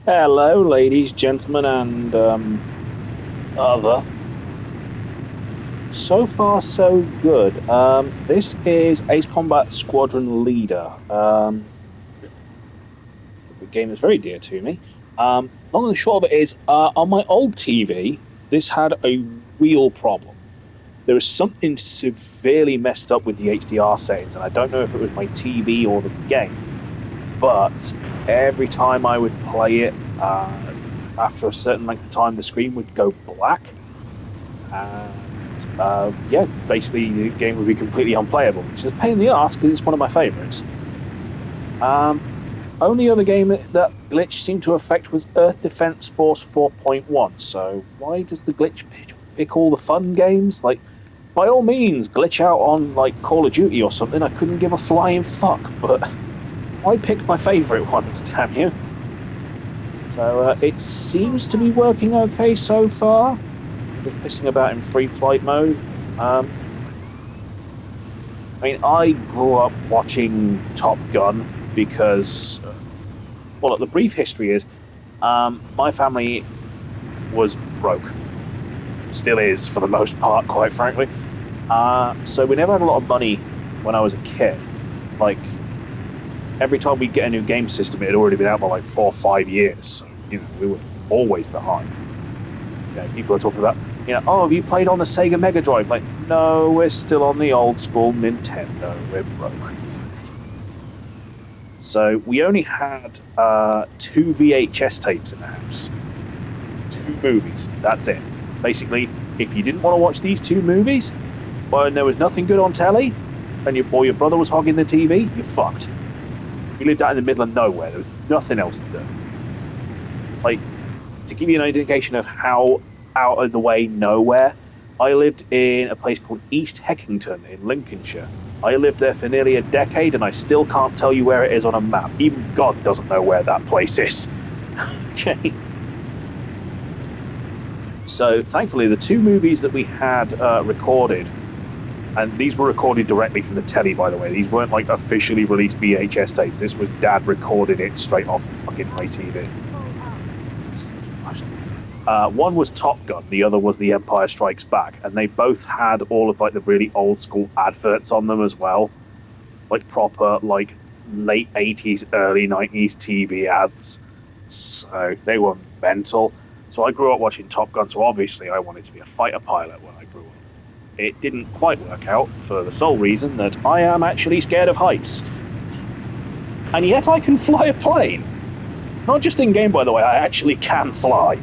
Hello, ladies, gentlemen, and other. So far, so good. This is Ace Combat Squadron Leader. A game that's very dear to me. Long and short of it is, on my old TV, this had a real problem. There was something severely messed up with the HDR settings, and I don't know if it was my TV or the game, but every time I would play it, after a certain length of time, the screen would go black and yeah, basically the game would be completely unplayable, which is a pain in the ass because it's one of my favorites. Um, Only other game that glitch seemed to affect was Earth Defense Force 4.1. So why does the glitch pick all the fun games? Like, by all means, glitch out on like Call of Duty or something. I couldn't give a flying fuck, but I picked my favorite ones. Damn you! So it seems to be working okay so far. I'm just pissing about in free flight mode. Um, I mean, I grew up watching Top Gun because, well, the brief history is my family was broke, still is for the most part, quite frankly. So we never had a lot of money when I was a kid. Like, every time we get a new game system, it had already been out by like 4 or 5 years. So, we were always behind. People are talking about, oh, have you played on the Sega Mega Drive? Like, no, we're still on the old school Nintendo. We're broke. So we only had two VHS tapes in the house, two movies. That's it. Basically, if you didn't want to watch these two movies, well, and there was nothing good on telly, and your brother was hogging the TV, you're fucked. We lived out in the middle of nowhere. There was nothing else to do. Like, to give you an indication of how out of the way nowhere, I lived in a place called East Heckington in Lincolnshire. I lived there for nearly a decade and I still can't tell you where it is on a map. Even God doesn't know where that place is. Okay. So thankfully, the two movies that we had recorded, and these were recorded directly from the telly, by the way. These weren't like officially released VHS tapes. This was dad recording it straight off fucking my TV. Jesus Christ. One was Top Gun, the other was The Empire Strikes Back, and they both had all of like the really old school adverts on them as well, like proper like late 80s, early 90s TV ads. So they were mental. So I grew up watching Top Gun, so obviously I wanted to be a fighter pilot when I grew up. It didn't quite work out for the sole reason that I am actually scared of heights. And yet I can fly a plane. Not just in game, by the way, I actually can fly.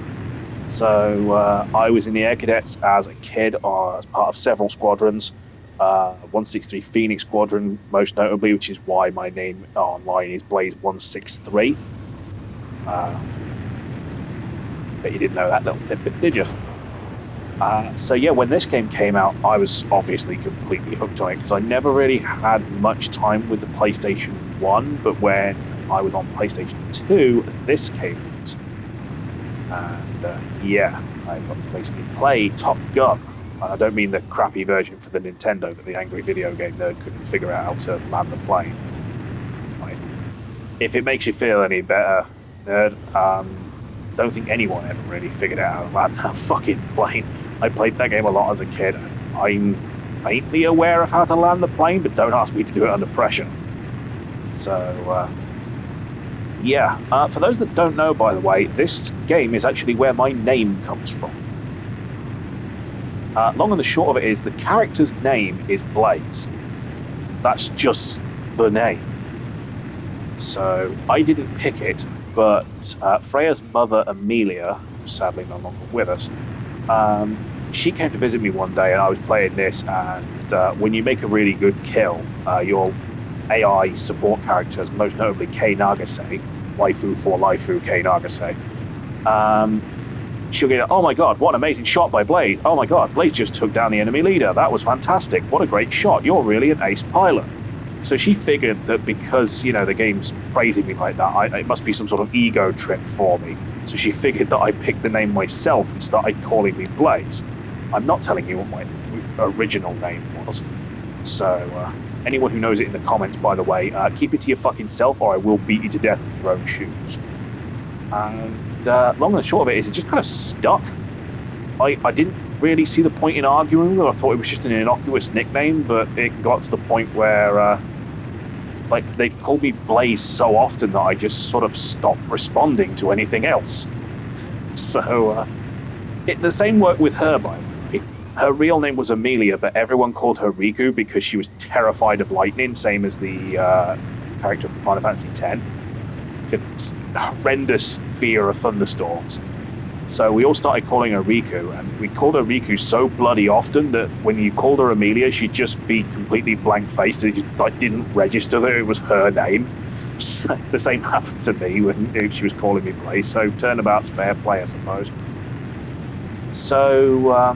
So I was in the Air Cadets as a kid, as part of several squadrons. 163 Phoenix Squadron, most notably, which is why my name online is Blaze 163. Bet you didn't know that little tidbit, did you? So yeah, when this game came out, I was obviously completely hooked on it because I never really had much time with the PlayStation 1, but when I was on PlayStation 2, this came out. And yeah, I got to basically play Top Gun. And I don't mean the crappy version for the Nintendo that the angry video game nerd couldn't figure out how to land the plane. Right? If it makes you feel any better, nerd, don't think anyone ever really figured out how to land that fucking plane. I played that game a lot as a kid, and I'm faintly aware of how to land the plane, but don't ask me to do it under pressure. So, yeah, for those that don't know, by the way, this game is actually where my name comes from. Long and the short of it is the character's name is Blaze. That's just the name. So I didn't pick it, but Freya's mother, Amelia, who's sadly no longer with us, she came to visit me one day and I was playing this. And when you make a really good kill, your AI support characters, most notably Kei Nagase, waifu for Lifu Kei Nagase, she'll get, oh my god, what an amazing shot by Blaze. Oh my god, Blaze just took down the enemy leader. That was fantastic. What a great shot. You're really an ace pilot. So she figured that because, the game's praising me like that, it must be some sort of ego trip for me. So she figured that I picked the name myself and started calling me Blaze. I'm not telling you what my original name was. So anyone who knows it in the comments, by the way, keep it to your fucking self or I will beat you to death with your own shoes. And long and short of it is it just kind of stuck. I didn't really see the point in arguing with it. I thought it was just an innocuous nickname, but it got to the point where like they called me Blaze so often that I just sort of stopped responding to anything else. So the same worked with her, by the way. Her real name was Amelia, but everyone called her Riku because she was terrified of lightning, same as the character from Final Fantasy X. She had a horrendous fear of thunderstorms. So we all started calling her Riku, and we called her Riku so bloody often that when you called her Amelia, she'd just be completely blank-faced. It like, didn't register that it was her name. The same happened to me when she was calling me Blaze, so turnabout's fair play, I suppose. So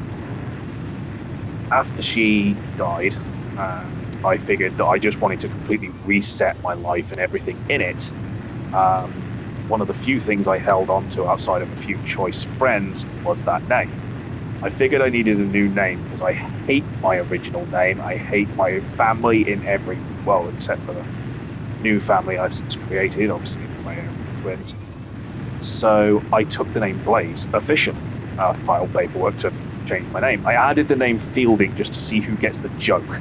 after she died, I figured that I just wanted to completely reset my life and everything in it. One of the few things I held on to outside of a few choice friends was that name. I figured I needed a new name because I hate my original name. I hate my family in every, well, except for the new family I've since created, obviously, because I own twins. So I took the name Blaze officially. I filed paperwork to change my name. I added the name Fielding just to see who gets the joke.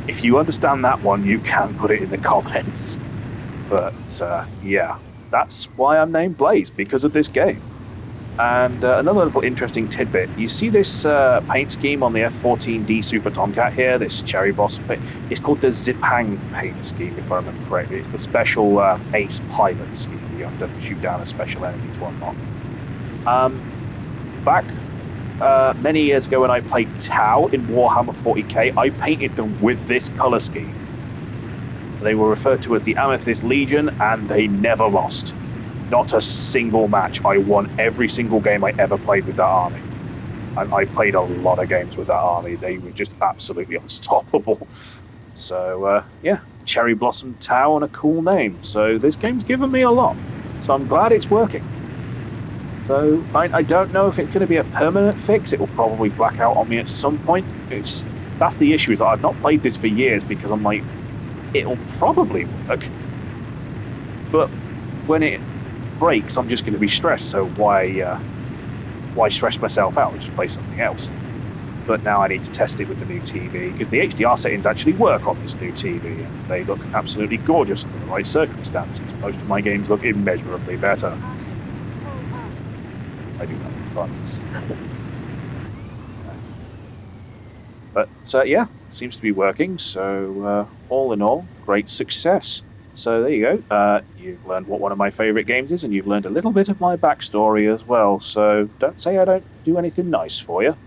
If you understand that one, you can put it in the comments. But yeah, that's why I'm named Blaze, because of this game. And another little interesting tidbit, you see this paint scheme on the F-14D Super Tomcat here, this cherry blossom paint? It's called the Zipang paint scheme, if I remember correctly. It's the special Ace pilot scheme. You have to shoot down a special enemy to unlock. Back many years ago when I played Tau in Warhammer 40k, I painted them with this color scheme. They were referred to as the Amethyst Legion, and they never lost. Not a single match. I won every single game I ever played with that army. And I played a lot of games with that army. They were just absolutely unstoppable. So, yeah, Cherry Blossom Tau and a cool name. So this game's given me a lot. So I'm glad it's working. So I don't know if it's going to be a permanent fix. It will probably black out on me at some point. That's the issue, is that I've not played this for years because I'm like, it'll probably work, but when it breaks, I'm just going to be stressed. So why stress myself out and just play something else? But now I need to test it with the new TV, because the HDR settings actually work on this new TV, and they look absolutely gorgeous under the right circumstances. Most of my games look immeasurably better. I do have fun. But yeah, seems to be working. So all in all, great success. So there you go. You've learned what one of my favorite games is, and you've learned a little bit of my backstory as well. So don't say I don't do anything nice for you.